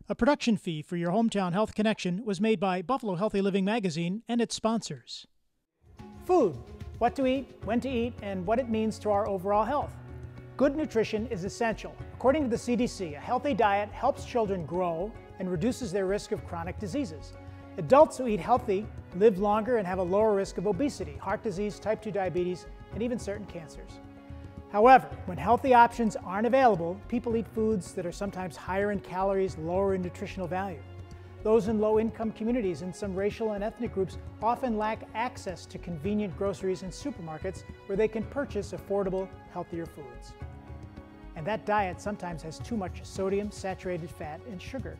A production fee for your Hometown Health Connection was made by Buffalo Healthy Living Magazine and its sponsors. Food, what to eat, when to eat, and what it means to our overall health. Good nutrition is essential. According to the CDC, a healthy diet helps children grow and reduces their risk of chronic diseases. Adults who eat healthy live longer and have a lower risk of obesity, heart disease, type 2 diabetes, and even certain cancers. However, when healthy options aren't available, people eat foods that are sometimes higher in calories, lower in nutritional value. Those in low-income communities and some racial and ethnic groups often lack access to convenient groceries and supermarkets where they can purchase affordable, healthier foods. And that diet sometimes has too much sodium, saturated fat, and sugar.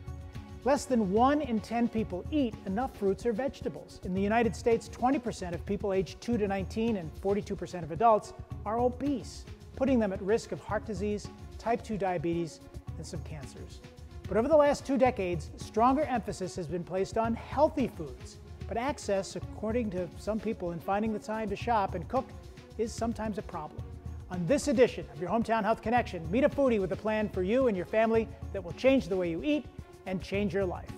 Less than 1 in 10 people eat enough fruits or vegetables. In the United States, 20% of people aged 2 to 19 and 42% of adults are obese, putting them at risk of heart disease, type 2 diabetes, and some cancers. But over the last 2 decades, stronger emphasis has been placed on healthy foods. But access, according to some people, in finding the time to shop and cook is sometimes a problem. On this edition of your Hometown Health Connection, meet a foodie with a plan for you and your family that will change the way you eat and change your life.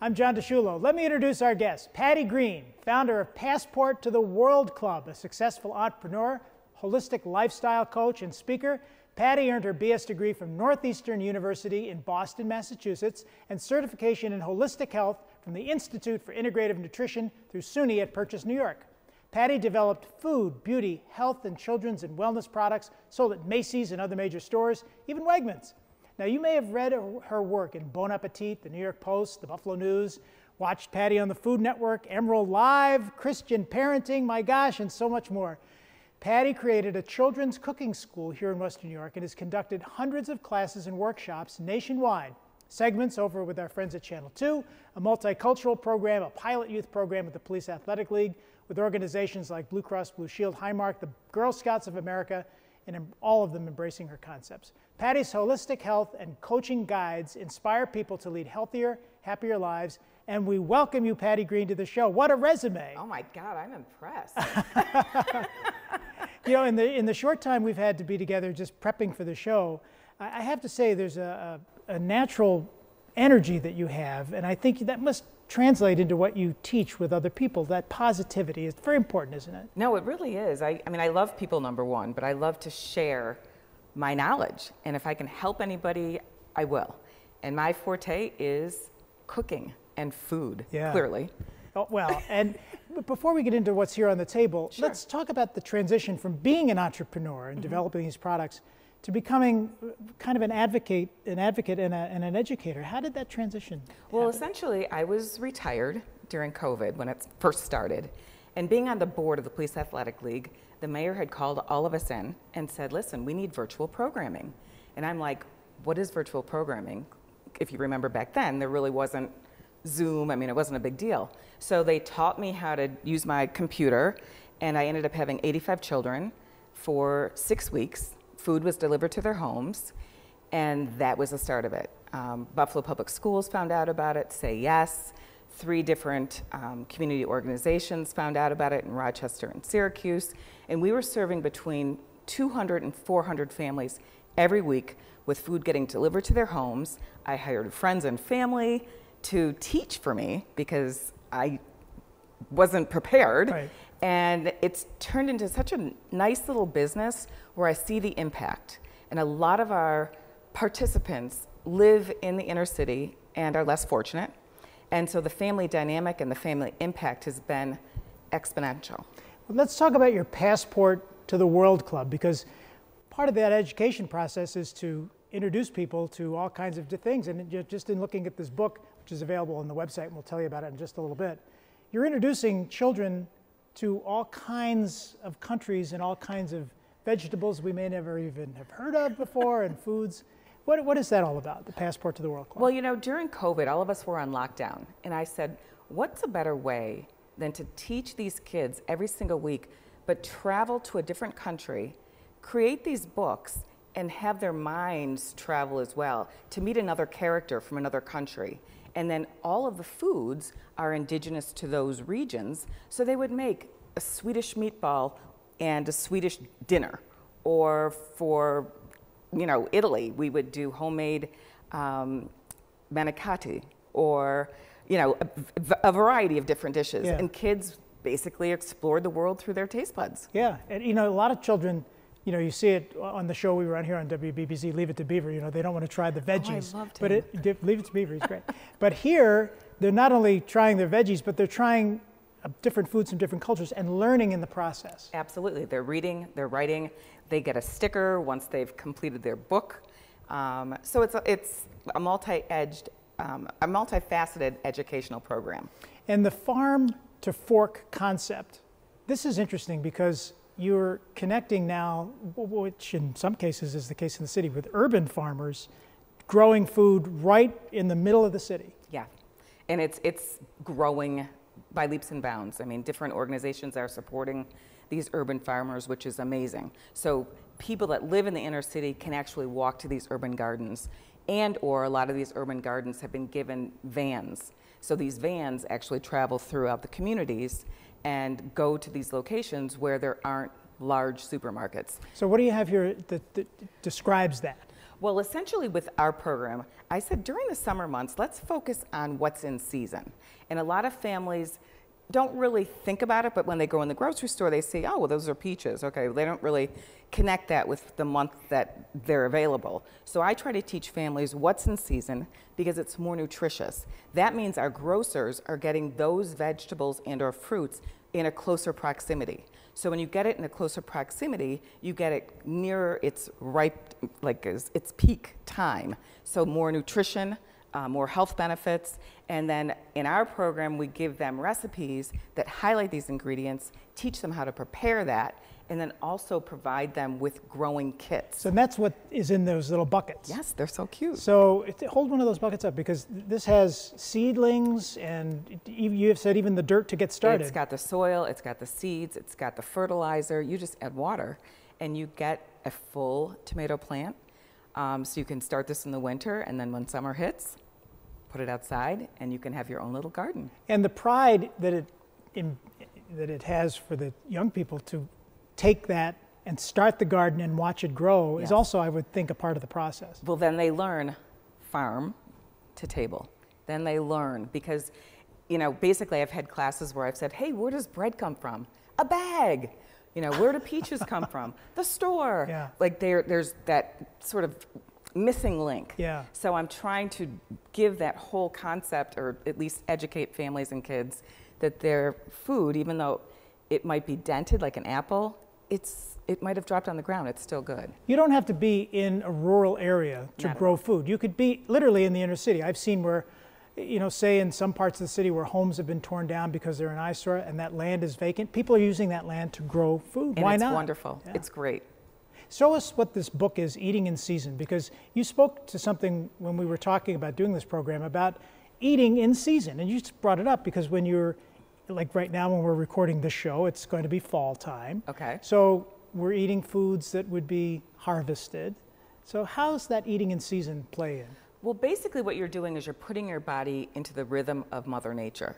I'm John Sciullo. Let me introduce our guest, Patti Green, founder of Passport to the World Club, a successful entrepreneur, holistic lifestyle coach, and speaker. Patti earned her BS degree from Northeastern University in Boston, Massachusetts, and certification in holistic health from the Institute for Integrative Nutrition through SUNY at Purchase, New York. Patti developed food, beauty, health, and children's and wellness products sold at Macy's and other major stores, even Wegmans. Now, you may have read her work in Bon Appetit, the New York Post, the Buffalo News, watched Patti on the Food Network, Emerald Live, Christian Parenting, my gosh, and so much more. Patti created a children's cooking school here in Western New York and has conducted hundreds of classes and workshops nationwide. Segments over with our friends at Channel 2, a multicultural program, a pilot youth program with the Police Athletic League, with organizations like Blue Cross Blue Shield, Highmark, the Girl Scouts of America, and all of them embracing her concepts. Patti's holistic health and coaching guides inspire people to lead healthier, happier lives, and we welcome you, Patti Green, to the show. What a resume. Oh my God, I'm impressed. You know, in the short time we've had to be together just prepping for the show, I have to say there's a natural energy that you have, and I think that must translate into what you teach with other people. That positivity is very important, isn't it? No, it really is. I mean, I love people, number one, but I love to share my knowledge. And if I can help anybody, I will. And my forte is cooking and food, clearly. Oh, well, and before we get into what's here on the table, Sure. Let's talk about the transition from being an entrepreneur and developing these products to becoming kind of an advocate and an educator. How did that transition Well, happen? essentially, I was retired during COVID when it first started. And being on the board of the Police Athletic League, the mayor had called all of us in and said, listen, we need virtual programming. And I'm like, what is virtual programming? If you remember back then, there really wasn't Zoom. I mean, it wasn't a big deal. So they taught me how to use my computer, and I ended up having 85 children for 6 weeks. Food was delivered to their homes, and that was the start of it. Buffalo Public Schools found out about it, Say Yes. 3 different community organizations found out about it in Rochester and Syracuse, and we were serving between 200 and 400 families every week with food getting delivered to their homes. I hired friends and family to teach for me because I wasn't prepared. Right. And it's turned into such a nice little business where I see the impact. And a lot of our participants live in the inner city and are less fortunate. And so the family dynamic and the family impact has been exponential. Well, let's talk about your Passport to the World Club, because part of that education process is to introduce people to all kinds of things. And just in looking at this book, which is available on the website, and we'll tell you about it in just a little bit, you're introducing children to all kinds of countries and all kinds of vegetables we may never even have heard of before, and foods. What is that all about, the Passport to the World Club? Well, you know, during COVID, all of us were on lockdown. And I said, what's a better way than to teach these kids every single week, but travel to a different country, create these books, and have their minds travel as well, to meet another character from another country, And then all of the foods are indigenous to those regions. So they would make a Swedish meatball and a Swedish dinner. Or for, Italy, we would do homemade manicotti, or, a variety of different dishes. Yeah. And kids basically explored the world through their taste buds. Yeah, and a lot of children, you see it on the show we were on here on WBBZ, Leave It to Beaver, they don't want to try the veggies. I loved but him. Leave It to Beaver, he's great. But here, they're not only trying their veggies, but they're trying different foods from different cultures and learning in the process. Absolutely, they're reading, they're writing, they get a sticker once they've completed their book. So it's a multi-edged, a multifaceted educational program. And the farm to fork concept, this is interesting because you're connecting now, which in some cases is the case in the city, with urban farmers growing food right in the middle of the city. Yeah, and it's growing by leaps and bounds. I mean, different organizations are supporting these urban farmers, which is amazing. So people that live in the inner city can actually walk to these urban gardens, or a lot of these urban gardens have been given vans. So these vans actually travel throughout the communities and go to these locations where there aren't large supermarkets. So what do you have here that describes that? Well, essentially with our program, I said during the summer months, let's focus on what's in season. And a lot of families don't really think about it, but when they go in the grocery store, they say, oh, well, those are peaches. Okay, they don't really connect that with the month that they're available. So I try to teach families what's in season because it's more nutritious. That means our grocers are getting those vegetables and or fruits in a closer proximity. So when you get it in a closer proximity, you get it nearer its ripe, like its peak time. So more nutrition, more health benefits, and then in our program we give them recipes that highlight these ingredients, teach them how to prepare that, and then also provide them with growing kits. So that's what is in those little buckets. Yes, they're so cute. So hold one of those buckets up because this has seedlings and you have said even the dirt to get started. It's got the soil, it's got the seeds, it's got the fertilizer. You just add water and you get a full tomato plant. So you can start this in the winter, and then when summer hits, put it outside, and you can have your own little garden. And the pride that it has for the young people to take that and start the garden and watch it grow is also, I would think, a part of the process. Well, then they learn farm to table. Then they learn because, basically I've had classes where I've said, hey, where does bread come from? A bag. Where do peaches come from? The store. Yeah. Like there's that sort of missing link. Yeah. So I'm trying to give that whole concept, or at least educate families and kids that their food, even though it might be dented like an apple, it might have dropped on the ground, it's still good. You don't have to be in a rural area to grow food. You could be literally in the inner city. I've seen where, say in some parts of the city where homes have been torn down because they're an eyesore and that land is vacant, people are using that land to grow food. And why it's not? Wonderful. Yeah. It's great. Show us what this book is, Eating in Season, because you spoke to something when we were talking about doing this program about eating in season, and you just brought it up because when you're, like right now when we're recording this show, it's going to be fall time. Okay. So we're eating foods that would be harvested. So how's that eating in season play in? Well, basically what you're doing is you're putting your body into the rhythm of Mother Nature.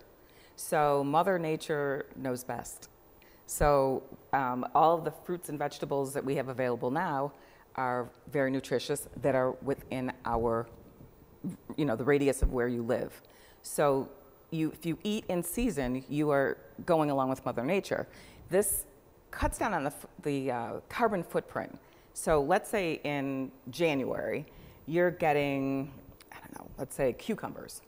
So Mother Nature knows best. So all of the fruits and vegetables that we have available now are very nutritious, that are within our, the radius of where you live. So if you eat in season, you are going along with Mother Nature. This cuts down on the carbon footprint. So let's say in January, you're getting, let's say cucumbers.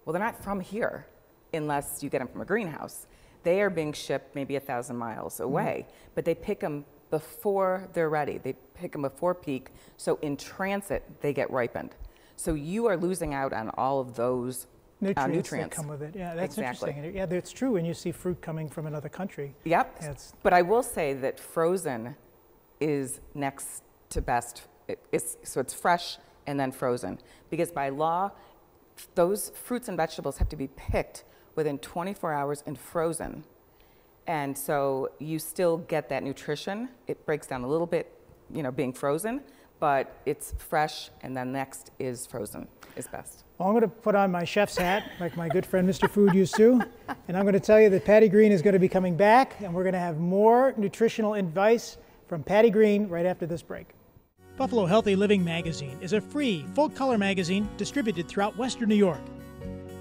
Well, they're not from here unless you get them from a greenhouse. They are being shipped maybe 1,000 miles away, but they pick them before they're ready. They pick them before peak, so in transit, they get ripened. So you are losing out on all of those nutrients that come with it. Yeah, that's exactly. Interesting. Yeah, it's true when you see fruit coming from another country. Yep, but I will say that frozen is next to best. So it's fresh and then frozen, because by law, those fruits and vegetables have to be picked within 24 hours and frozen. And so you still get that nutrition. It breaks down a little bit, being frozen, But it's fresh, and then next is frozen is best. Well, I'm going to put on my chef's hat, like my good friend Mr. Food used to, and I'm going to tell you that Patti Green is going to be coming back, and we're going to have more nutritional advice from Patti Green right after this break. Buffalo Healthy Living Magazine is a free, full-color magazine distributed throughout Western New York.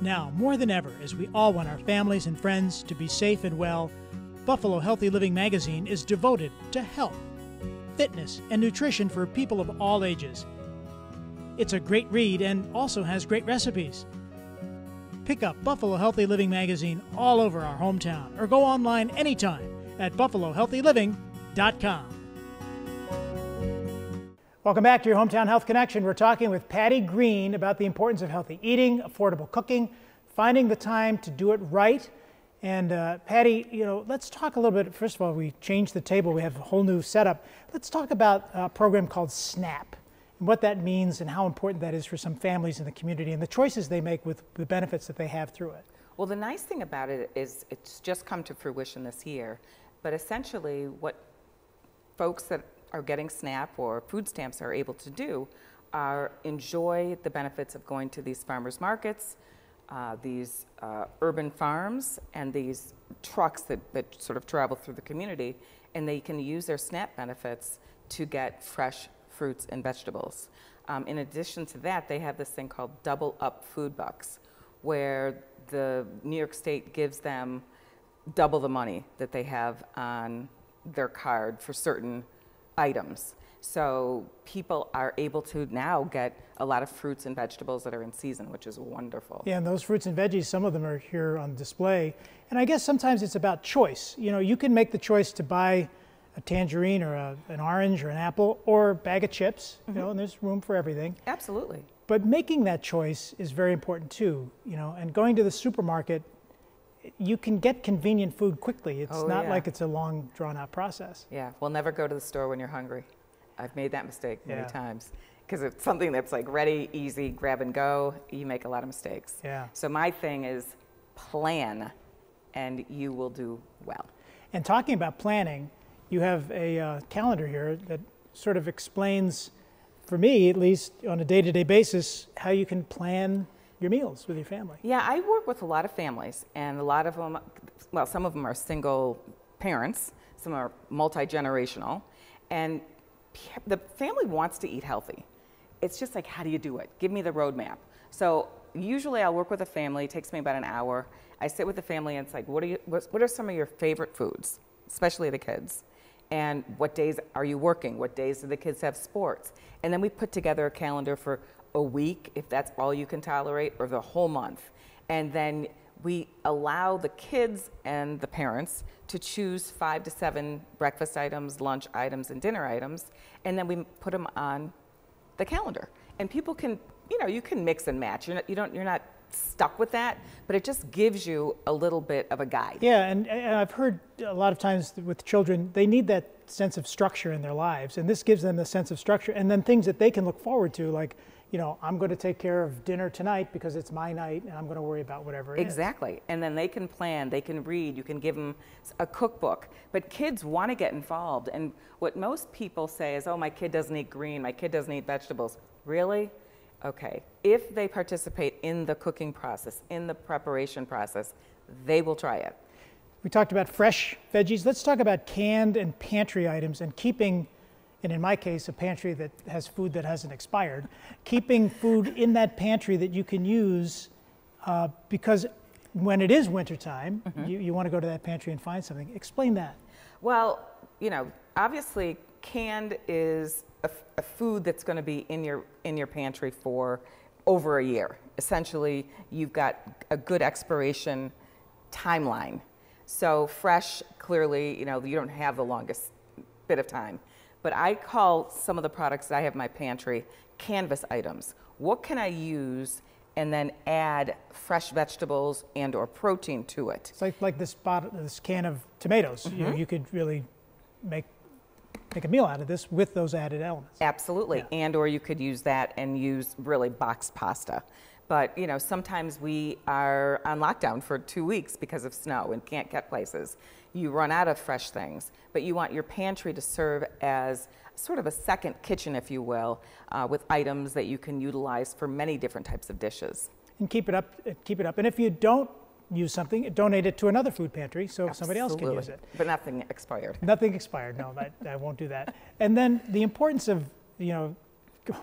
Now, more than ever, as we all want our families and friends to be safe and well, Buffalo Healthy Living Magazine is devoted to health, fitness, and nutrition for people of all ages. It's a great read and also has great recipes. Pick up Buffalo Healthy Living Magazine all over our hometown or go online anytime at buffalohealthyliving.com. Welcome back to your Hometown Health Connection. We're talking with Patti Green about the importance of healthy eating, affordable cooking, finding the time to do it right. And Patti, let's talk a little bit. First of all, we changed the table. We have a whole new setup. Let's talk about a program called SNAP and what that means and how important that is for some families in the community and the choices they make with the benefits that they have through it. Well, the nice thing about it is it's just come to fruition this year. But essentially, what folks that are getting SNAP or food stamps are able to do are enjoy the benefits of going to these farmers markets, these urban farms, and these trucks that sort of travel through the community, and they can use their SNAP benefits to get fresh fruits and vegetables. In addition to that, they have this thing called Double Up Food Bucks, where the New York State gives them double the money that they have on their card for certain items. So people are able to now get a lot of fruits and vegetables that are in season, which is wonderful. Yeah, and those fruits and veggies, some of them are here on display. And I guess sometimes it's about choice. You can make the choice to buy a tangerine or an orange or an apple or a bag of chips, and there's room for everything. Absolutely. But making that choice is very important too, and going to the supermarket, you can get convenient food quickly. It's not like it's a long, drawn-out process. Yeah, well, never go to the store when you're hungry. I've made that mistake many times because it's something that's like ready, easy, grab and go. You make a lot of mistakes. Yeah. So my thing is plan, and you will do well. And talking about planning, you have a calendar here that sort of explains, for me at least, on a day-to-day basis, how you can plan your meals with your family. Yeah, I work with a lot of families, and a lot of them, well, some of them are single parents, some are multi-generational, and the family wants to eat healthy. It's just like, how do you do it? Give me the roadmap. So usually I'll work with a family. It takes me about an hour. I sit with the family and it's like, what are some of your favorite foods, especially the kids? And what days are you working? What days do the kids have sports? And then we put together a calendar for a week, if that's all you can tolerate, or the whole month. And then we allow the kids and the parents to choose 5 to 7 breakfast items, lunch items, and dinner items, and then we put them on the calendar. And people can, you can mix and match. You're not stuck with that, but it just gives you a little bit of a guide. Yeah, and I've heard a lot of times with children, they need that sense of structure in their lives, and this gives them the sense of structure, and then things that they can look forward to, like, I'm going to take care of dinner tonight because it's my night and I'm going to worry about whatever it is. Exactly. And then they can plan, they can read, you can give them a cookbook. But kids want to get involved. And what most people say is, oh, my kid doesn't eat green, my kid doesn't eat vegetables. Really? Okay. If they participate in the cooking process, in the preparation process, they will try it. We talked about fresh veggies. Let's talk about canned and pantry items and keeping, and in my case, a pantry that has food that hasn't expired, keeping food in that pantry that you can use because when it is wintertime, you want to go to that pantry and find something. Explain that. Well, obviously canned is a food that's going to be in your pantry for over a year. Essentially, you've got a good expiration timeline. So fresh, clearly, you don't have the longest bit of time. But I call some of the products that I have in my pantry canvas items. What can I use and then add fresh vegetables and or protein to it? It's like this can of tomatoes. You could really make a meal out of this with those added elements. Absolutely. Yeah. And or you could use that and use really boxed pasta. But sometimes we are on lockdown for 2 weeks because of snow and can't get places. You run out of fresh things, but you want your pantry to serve as sort of a second kitchen, if you will, with items that you can utilize for many different types of dishes. And keep it up, keep it up. And if you don't use something, donate it to another food pantry so somebody else can use it. But nothing expired. Nothing expired, no, I won't do that. And then the importance of, you know,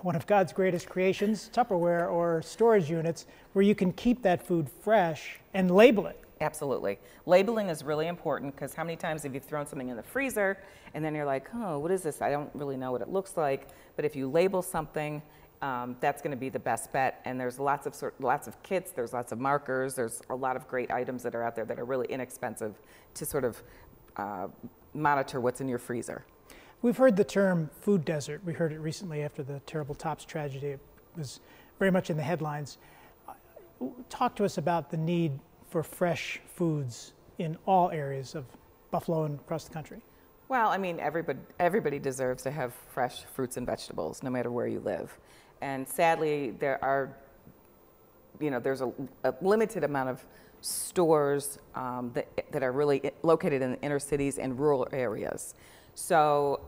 one of God's greatest creations, Tupperware or storage units, where you can keep that food fresh and label it. Absolutely. Labeling is really important, because how many times have you thrown something in the freezer and then you're like, oh, what is this? I don't really know what it looks like. But if you label something, that's going to be the best bet. And there's lots of kits, there's lots of markers, there's a lot of great items that are out there that are really inexpensive to sort of monitor what's in your freezer. We've heard the term food desert. We heard it recently after the terrible Tops tragedy. It was very much in the headlines. Talk to us about the need for fresh foods in all areas of Buffalo and across the country. Well, I mean, everybody deserves to have fresh fruits and vegetables, no matter where you live. And sadly, there's a limited amount of stores that are really located in the inner cities and rural areas. So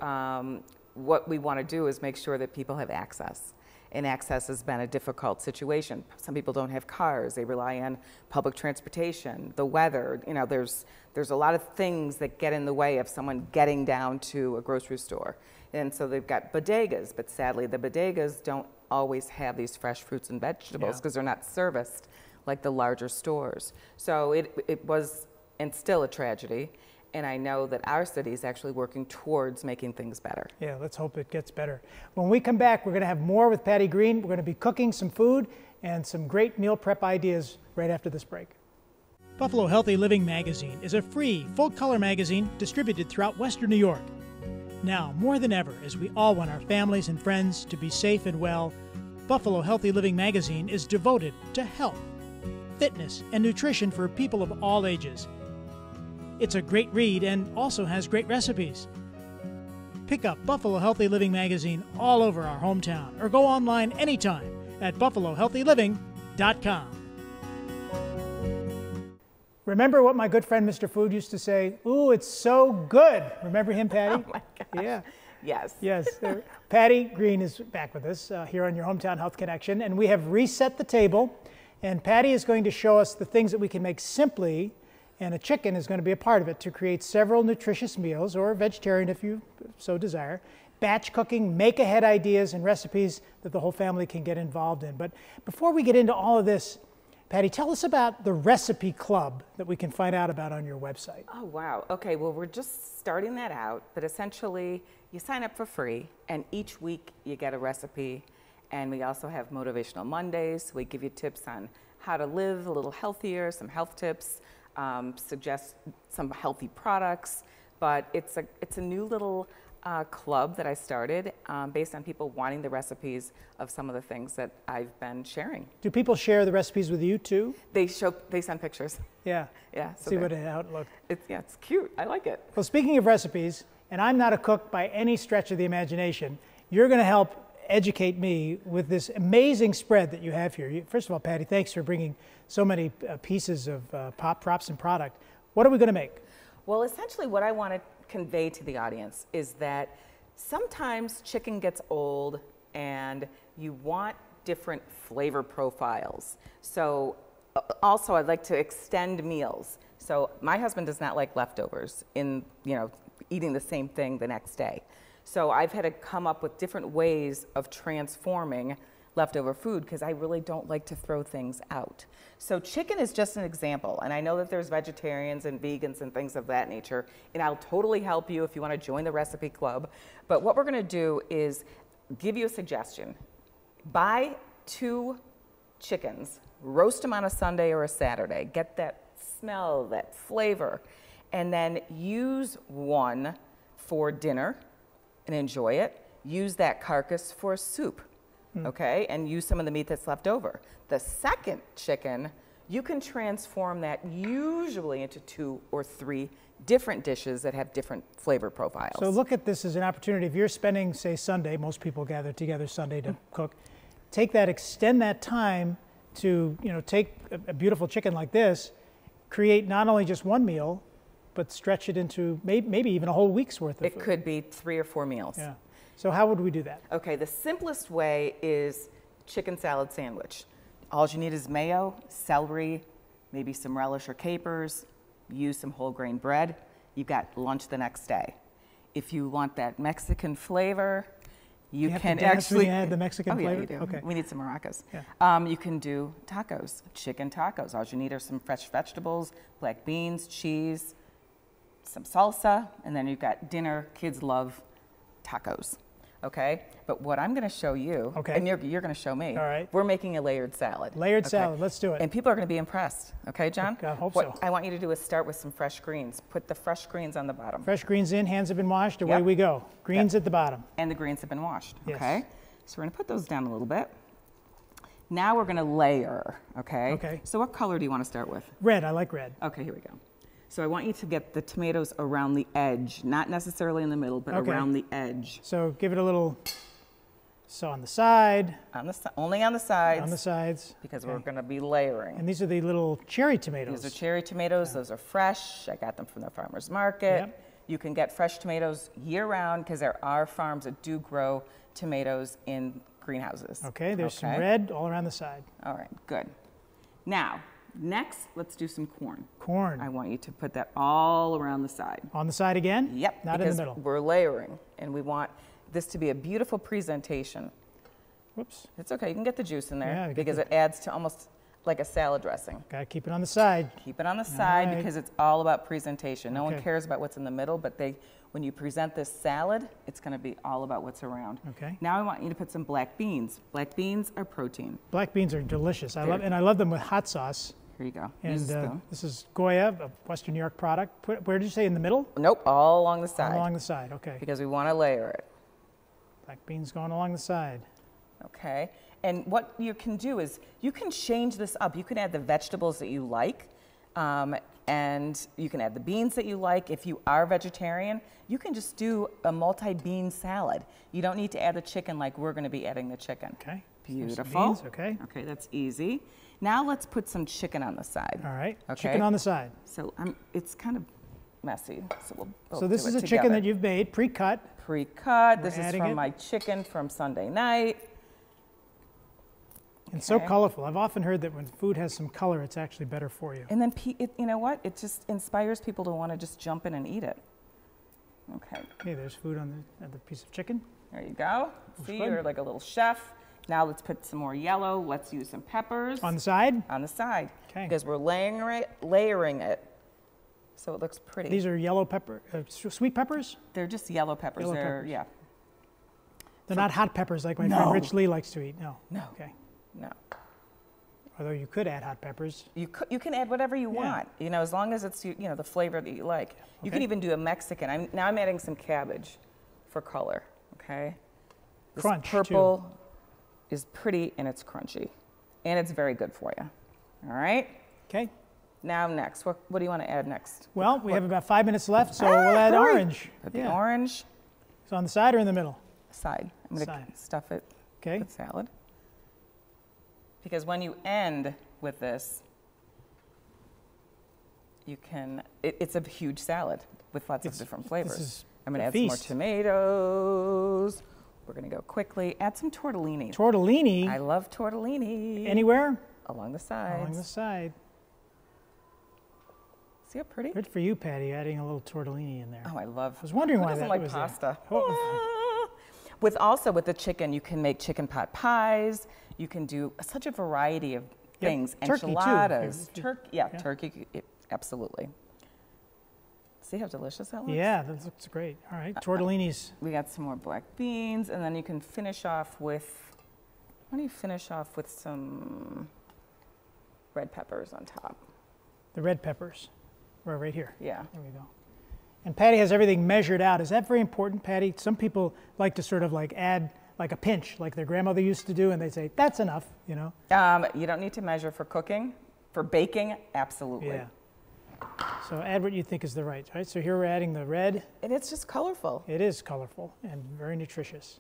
what we want to do is make sure that people have access. And access has been a difficult situation. Some people don't have cars. They rely on public transportation, the weather. You know, there's a lot of things that get in the way of someone getting down to a grocery store. And so they've got bodegas, but sadly the bodegas don't always have these fresh fruits and vegetables because they're not serviced like the larger stores. So it was and still a tragedy. And I know that our city is actually working towards making things better. Yeah, let's hope it gets better. When we come back, we're going to have more with Patti Green. We're going to be cooking some food and some great meal prep ideas right after this break. Buffalo Healthy Living Magazine is a free, full-color magazine distributed throughout Western New York. Now, more than ever, as we all want our families and friends to be safe and well, Buffalo Healthy Living Magazine is devoted to health, fitness, and nutrition for people of all ages. It's a great read and also has great recipes. Pick up Buffalo Healthy Living Magazine all over our hometown or go online anytime at buffalohealthyliving.com. Remember what my good friend Mr. Food used to say? Ooh, it's so good. Remember him, Patti? Oh my gosh. Yeah. Yes. Yes. Patti Green is back with us here on your Hometown Health Connection, and we have reset the table, and Patti is going to show us the things that we can make simply, and a chicken is going to be a part of it to create several nutritious meals, or vegetarian if you so desire. Batch cooking, make-ahead ideas and recipes that the whole family can get involved in. But before we get into all of this, Patti, tell us about the recipe club that we can find out about on your website. Oh, wow. Okay, well, we're just starting that out, but essentially you sign up for free, and each week you get a recipe. And we also have Motivational Mondays. We give you tips on how to live a little healthier, some health tips, suggest some healthy products. But it's a new little club that I started based on people wanting the recipes of some of the things that I've been sharing. Do people share the recipes with you too? They send pictures. Yeah. Yeah. So see how it looked. It's cute. I like it. Well, speaking of recipes, and I'm not a cook by any stretch of the imagination, you're going to help educate me with this amazing spread that you have here. First of all, Patti, thanks for bringing so many pieces of props and product. What are we going to make? Well, essentially what I want to convey to the audience is that sometimes chicken gets old and you want different flavor profiles. So also I'd like to extend meals. So my husband does not like leftovers in, eating the same thing the next day. So I've had to come up with different ways of transforming leftover food because I really don't like to throw things out. So chicken is just an example, and I know that there's vegetarians and vegans and things of that nature, and I'll totally help you if you want to join the recipe club. But what we're going to do is give you a suggestion. Buy 2 chickens, roast them on a Sunday or a Saturday, get that smell, that flavor, and then use one for dinner and enjoy it. Use that carcass for a soup. Okay, and use some of the meat that's left over. The second chicken, you can transform that usually into 2 or 3 different dishes that have different flavor profiles. So look at this as an opportunity. If you're spending, say, Sunday, most people gather together Sunday to cook, take that, extend that time to, take a beautiful chicken like this, create not only just one meal, but stretch it into maybe even a whole week's worth of food. It could be 3 or 4 meals. Yeah. So how would we do that? Okay, the simplest way is chicken salad sandwich. All you need is mayo, celery, maybe some relish or capers, use some whole grain bread. You've got lunch the next day. If you want that Mexican flavor, you can actually add the Mexican flavor. Yeah, you do. Okay. We need some maracas. Yeah. You can do tacos, chicken tacos. All you need are some fresh vegetables, black beans, cheese, some salsa, and then you've got dinner. Kids love tacos. Okay, but what I'm going to show you, and you're going to show me. All right. We're making a layered salad. Layered salad. Let's do it. And people are going to be impressed. Okay, John? I hope what so. I want you to do is start with some fresh greens. Put the fresh greens on the bottom. Fresh greens in, hands have been washed, away we go. Greens at the bottom. And the greens have been washed, Yes. okay? So we're gonna put those down a little bit. Now we're gonna layer, okay? Okay. So what color do you wanna start with? Red, I like red. Okay, here we go. So I want you to get the tomatoes around the edge, not necessarily in the middle, but around the edge. So give it a little, so on the side. Only on the sides. On the sides. Because we're gonna be layering. And these are the little cherry tomatoes. These are cherry tomatoes, those are fresh. I got them from the farmer's market. Yep. You can get fresh tomatoes year-round because there are farms that do grow tomatoes in greenhouses. Okay, there's some red all around the side. All right, good. Now, next, let's do some corn. Corn. I want you to put that all around the side. On the side again? Yep, Not in the middle. we're layering, and we want this to be a beautiful presentation. Whoops. It's okay, you can get the juice in there Yeah, because it adds to almost like a salad dressing. Got to keep it on the side. Keep it on the side right. because it's all about presentation. No one Okay. cares about what's in the middle, but when you present this salad, it's going to be all about what's around. Okay. Now I want you to put some black beans. Black beans are protein. Black beans are delicious. I love them with hot sauce. Here you go. And Use a spoon. this is Goya, a Western New York product. Where did you say, in the middle? Nope, all along the side. All along the side, okay. Because we want to layer it. Black beans going along the side. Okay. And what you can do is you can change this up. You can add the vegetables that you like, and you can add the beans that you like. If you are vegetarian, you can just do a multi-bean salad. You don't need to add the chicken like we're going to be adding the chicken. Okay. Beautiful. Some beans, okay. Okay, that's easy. Now let's put some chicken on the side. All right. Okay. Chicken on the side. So it's kind of messy. So we'll both So this do is it a chicken together. that you've made, pre-cut. Pre-cut. This is adding from it. my chicken from Sunday night. And so colorful. I've often heard that when food has some color, it's actually better for you. And then, you know what? It just inspires people to want to just jump in and eat it. Okay. Okay, there's food on the piece of chicken. There you go. See, you're like a little chef. Now let's put some more yellow. Let's use some peppers. On the side? On the side. Okay. Because we're layering it so it looks pretty. These are yellow pepper, sweet peppers? They're just yellow peppers. Yellow peppers. Yeah. They're not hot peppers like my friend Rich Lee likes to eat. No. No. Okay. No. Although you could add hot peppers. You can add whatever you want, you know, as long as it's the flavor that you like. You can even do a Mexican. Now I'm adding some cabbage for color. Okay. This Crunch, purple is pretty and it's crunchy, and it's very good for you. All right. Okay. Now next, what do you want to add next? Well, we have about 5 minutes left, so we'll add orange. Put the orange. So on the side or in the middle? Side. I'm going to stuff it with salad. Because when you end with this, you can, it's a huge salad with lots of different flavors. I'm going to add some more tomatoes. We're going to go quickly. Add some tortellini. Tortellini? I love tortellini. Anywhere? Along the sides. Along the side. See how pretty? Good for you, Patty, adding a little tortellini in there. Oh, I was wondering why doesn't that like was pasta? Oh. With the chicken, you can make chicken pot pies. You can do such a variety of things. Turkey enchiladas. too. Turkey, absolutely. See how delicious that looks? Yeah, that looks great. All right, tortellinis. We got some more black beans, and then you can finish off with, why don't you finish off with some red peppers on top? The red peppers. Right here. Yeah. There we go. And Patty has everything measured out. Is that very important, Patty? Some people like to sort of like add like a pinch, like their grandmother used to do, and they say, that's enough, you know? You don't need to measure for cooking. For baking, absolutely. Yeah. So add what you think is the right. So here we're adding the red. And it's just colorful. It is colorful and very nutritious.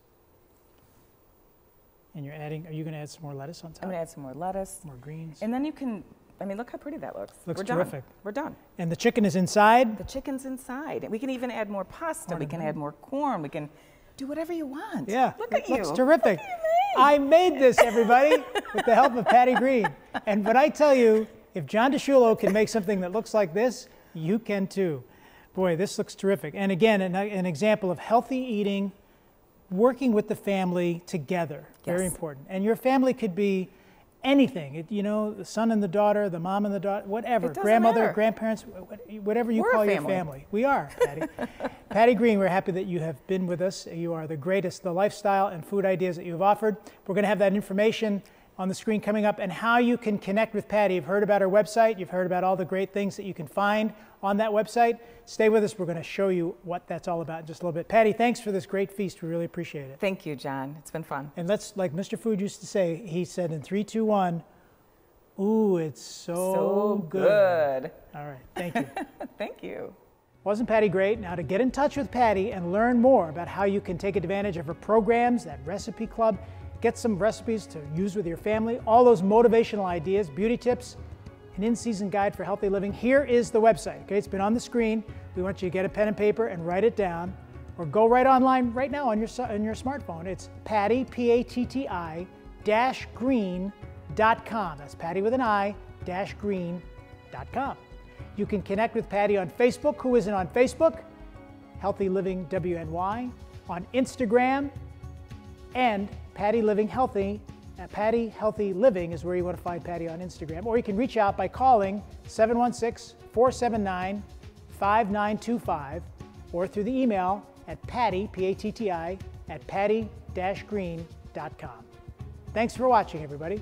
And you're adding, are you going to add some more lettuce on top? I'm going to add some more lettuce. More greens. And then you can, I mean, look how pretty that looks. Looks We're terrific. Done. We're done. And the chicken is inside? The chicken's inside. We can even add more pasta. We can add more corn. We can do whatever you want. Yeah, Look at it you. looks terrific. What do you mean? I made this, everybody, with the help of Patti Green. And when I tell you, if John Sciullo can make something that looks like this, you can too. Boy, this looks terrific. And again, an example of healthy eating, working with the family together. Very Yes. important. And your family could be anything, you know, the son and the daughter, the mom and the daughter, whatever, It doesn't grandmother, matter. grandparents, whatever you We're call a your family. family. We are, Patti. Patti Green, we're happy that you have been with us. You are the greatest, the lifestyle and food ideas that you've offered. We're going to have that information on the screen coming up, and how you can connect with Patti. You've heard about her website. You've heard about all the great things that you can find on that website. Stay with us. We're going to show you what that's all about in just a little bit. Patti, thanks for this great feast. We really appreciate it. Thank you, John. It's been fun. And let's, like Mr. Food used to say, he said in 3, 2, 1, ooh, it's so good. All right, thank you. Thank you. Wasn't Patti great? Now, to get in touch with Patti and learn more about how you can take advantage of her programs, that recipe club, get some recipes to use with your family, all those motivational ideas, beauty tips, an in-season guide for healthy living, here is the website. Okay, it's been on the screen. We want you to get a pen and paper and write it down, or go right online right now on your smartphone. It's Patti, P-A-T-T-I, -green.com. That's Patti with an I, -green.com. You can connect with Patti on Facebook. Who isn't on Facebook? Healthy Living WNY. On Instagram, and Patti Living Healthy. Patti Healthy Living is where you want to find Patti on Instagram. Or you can reach out by calling 716-479-5925, or through the email at Patti, P-A-T-T-I, @patti-green.com. Thanks for watching, everybody.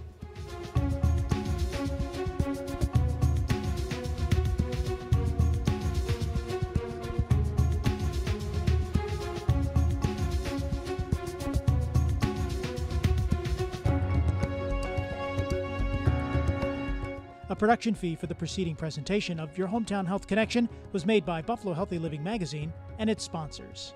A production fee for the preceding presentation of Your Hometown Health Connection was made by Buffalo Healthy Living Magazine and its sponsors.